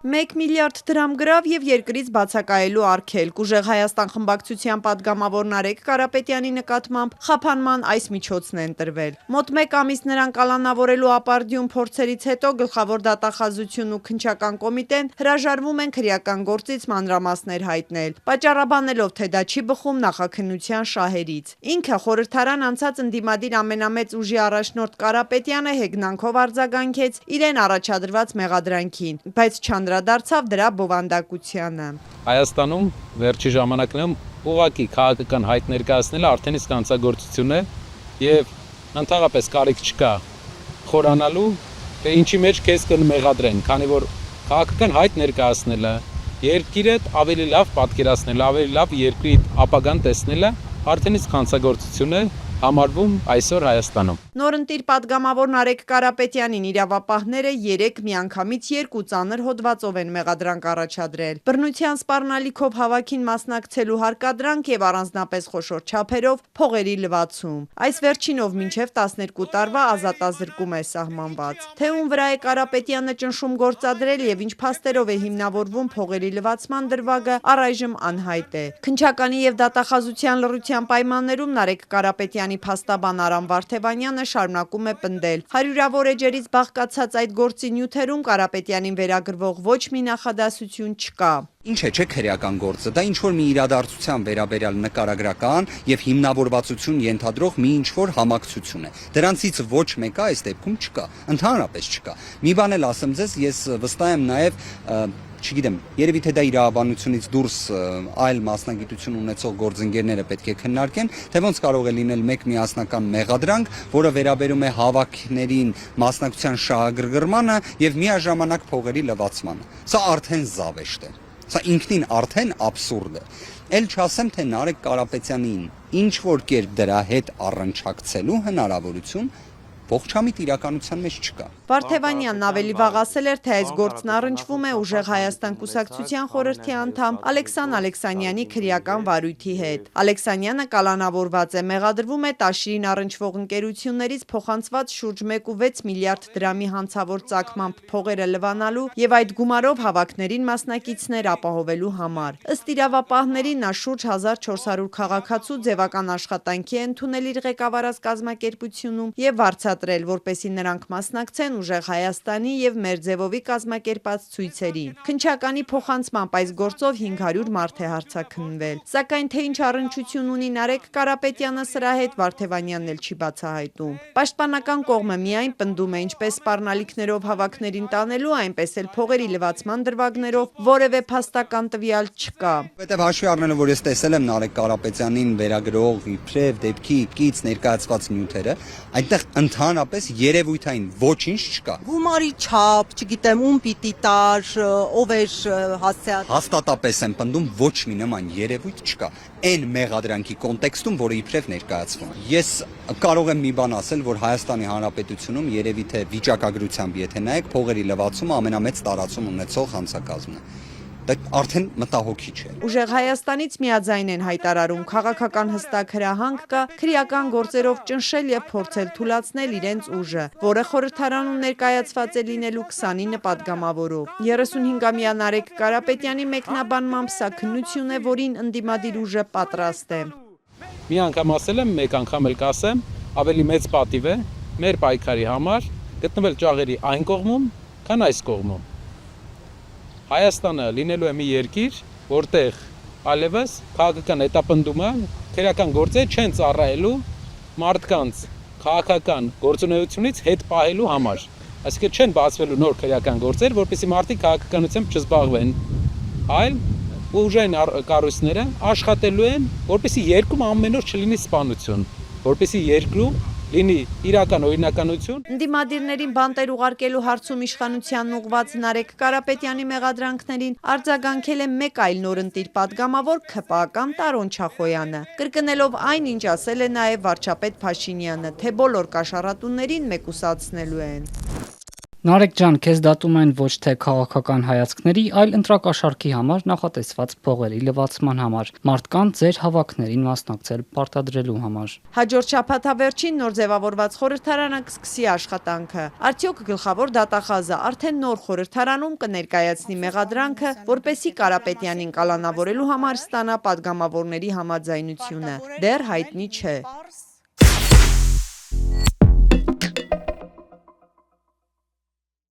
1 միլիարդ դրամ գրավ եւ երկրից բացակայելու արգելք։ Ուժեղ Հայաստան խմբակցության падգամավոր Նարեկ Կարապետյանի նկատմամբ խափանման այս միջոցն է ընտրվել։ Մոտ 1 ամիս նրան կալանավորելու ապարդյուն փորձերից հետո գլխավոր դատախազությունն ու քննչական կոմիտեն հրաժարվում են քրեական գործից մանրամասներ հայտնել, պատճառաբանելով, թե դա չի բխում նախաքննության շահերից։ Ինքը խորհրդարան անցած ընդդիմադիր ամենամեծ ուժի առաջնորդ Կարապետյանը հեգնանքով արձագանքեց իրեն առաջադրված մեղադրանքին, բայց չանդրադարձավ դրա բովանդակությանը։ Հայաստանում վերջի ժամանակներում ուղղակի քաղաքական հայտ ներկայացնելը արդեն իսկ հանցագործություն է եւ ընդհանրապես կարիք չկա խորանալու, թե ինչի մեջ քեզ կմեղադրեն, քանի որ քաղաքական հայտ ներկայացնելը, երկիրը ավելի լավ պատկերացնելը, ավելի լավ երկրի ապագան տեսնելը արդեն իսկ հանցագործություն է համարվում այսօր Հայաստանում։ Նորընտիր падգամավոր Նարեկ Կարապետյանին իրավապահները 3 միանգամից 2 ծանր հոդվածով են մեղադրանք առաջադրել։ Բռնության սպառնալիքով հավաքին մասնակցելու հարկադրանք եւ առանձնապես խոշոր չափերով փողերի լվացում։ Այս վերջինով մինչև 12 տարվա ազատազրկում է սահմանված։ Թե ում վրա է Կարապետյանը ճնշում գործադրել եւ ինչ փաստերով է հիմնավորվում փողերի լվացման դրվագը, առայժմ անհայտ է։ Քննչականի եւ դատախազության լռության պայմաններում Նարեկ Կարապետյանի փաստաբան Արամ Վարդևանյանը շարունակում է պնդել. հարյուրավոր էջերից բաղկացած այդ գործի նյութերում Կարապետյանին վերագրվող ոչ մի նախադասություն չկա։ Ինչ է չէ քրեական գործը, դա ինչ որ մի իրադարձության վերաբերյալ նկարագրական եւ հիմնավորվածություն ենթադրող մի ինչ որ համակցություն է։ Դրանցից ոչ մեկը այս դեպքում չկա, ընդհանրապես չկա։ Մի բան էլ ասեմ ձեզ, ես վստահ եմ նաեւ չգիտեմ, երևի թե դա իրավաբանությունից դուրս այլ մասնագիտություն ունեցող գործընկերները պետք է քննարկեն, թե ոնց կարող է լինել մեկ միասնական մեղադրանք, որը վերաբերում է հավաքներին մասնակցության շահագրգռմանը եւ միաժամանակ փողերի լվացմանը։ Սա արդեն զավեշտ է։ Սա ինքնին արդեն աբսուրդ է։ Էլ չասեմ, թե Նարեկ Կարապետյանին ինչ որ կերպ դրա հետ առնչակցելու հնարավորություն ողջամիտ իրականության մեջ չկա։ Վարդևանյանն ավելի վաղ ասել էր, թե այս գործն առնչվում է Ուժեղ Հայաստան կուսակցության խորհրդի անդամ Ալեքսան Ալեքսանյանի քրեական վարույթի հետ։ Ալեքսանյանը կալանավորված է, մեղադրվում է Տաշիրին առնչվող ընկերություններից փոխանցված շուրջ 1.6 միլիարդ դրամի հանցավոր ծագմամբ փողերը լվանալու եւ այդ գումարով հավաքներին մասնակիցներ ապահովելու համար։ Ըստ իրավապահների նա շուրջ 1400 քաղաքացու ձևական աշխատանքի է ընդունել իր ղեկավարած կազմակերպությունում եւ վարձատրել, որպեսզի նրանք մասնակցեն Ուժեղ Հայաստանի եւ Մերձևովի կազմակերպած ցույցերին։ Քննչականի փոխանցմամբ այս գործով 500 մարդ է հարցաքննվել։ Սակայն թե ինչ առնչություն ունի Նարեկ Կարապետյանը սրա հետ Վարդևանյանն էլ չի բացահայտում։ Պաշտպանական կողմը միայն պնդում է ինչպես սպառնալիքներով հավաքներին տանելու, այնպես էլ փողերի լվացման դրվագներով որևէ փաստական տվյալ չկա։ Որտեւ հաշվի առնելով, որ ես տեսել եմ Նարեկ Կարապետյանին վերագրող իբրև դեպքի կից ներկայացված նյութերը, այնտեղ ընդհանրապես երևույթային ոչինչ չկա։ Գումարի չափ, չգիտեմ, ում պիտի տար, ով էր հասցեատար։ Հաստատապես եմ պնդում, ոչ մի նման երևույթ չկա։ Այն մեղադրանքի կոնտեքստում, որը իբրև ներկայացվում է։ Ես կարող եմ մի բան ասել, որ Հայաստանի Հանրապետությունում երևի թե վիճակագրությամբ, եթե նայեք, փողերի լվացումը ամենամեծ տարածում ունեցող հանցակազմն է։ Դա արդեն մտահոգիչ է։ Ուժեղ Հայաստանից միաձայն են հայտարարում քաղաքական հստակ հրահանգ կա քրեական գործերով ճնշել եւ փորձել թուլացնել իրենց ուժը, որը խորհրդարանում ներկայացված է լինելու 29 падգամավորով։ 35-ամյա Նարեկ Կարապետյանի մեկնաբանմամբ սա քննություն է, որին ընդդիմադիր ուժը պատրաստ է։ Մի անգամ ասել եմ, մեկ անգամ էլ կասեմ, ավելի մեծ պատիվ է մեր պայքարի համար գտնվել ճաղերի այն կողմում, քան այս կողմում։ Հայաստանը լինելու է մի երկիր, որտեղ այլևս քաղաքական հետապնդումը քրեական գործեր չեն ծառայելու մարդկանց քաղաքական գործունեությունից հետ պահելու համար։ Այսինքն չեն բացվելու նոր քրեական գործեր, որպեսզի մարդիկ քաղաքականությամբ չզբաղվեն, այլ ուժային կառույցները աշխատելու են, որպեսզի երկրում ամեն օր չլինի սպանություն, որպեսզի երկրում լինի իրական օրինականություն։ Ընդդիմադիրներին բանտեր ուղարկելու հարցում իշխանությանն ուղղված Նարեկ Կարապետյանի մեղադրանքներին արձագանքել է մեկ այլ նորընտիր падգամավոր ՔՊԱ-ական Տարոն Չախոյանը, կրկնելով այն, ինչ ասել է նաև վարչապետ Փաշինյանը, թե բոլոր կաշառատուներին մեկուսացնելու են։ Նարեկ ջան, քեզ դատում են ոչ թե քաղաքական հայացքների, այլ ընտրակաշառքի համար նախատեսված փողերի լվացման համար, մարդկանց ձեր հավաքներին մասնակցել պարտադրելու համար։ Հաջորդ շաբաթավերջին նոր ձևավորված խորհրդարանը կսկսի աշխատանքը։ Արդյոք գլխավոր դատախազը արդեն նոր խորհրդարանում կներկայացնի մեղադրանքը, որպեսզի Կարապետյանին կալանավորելու համար ստանա պատգամավորների համաձայնությունը։ Դեռ հայտնի չէ։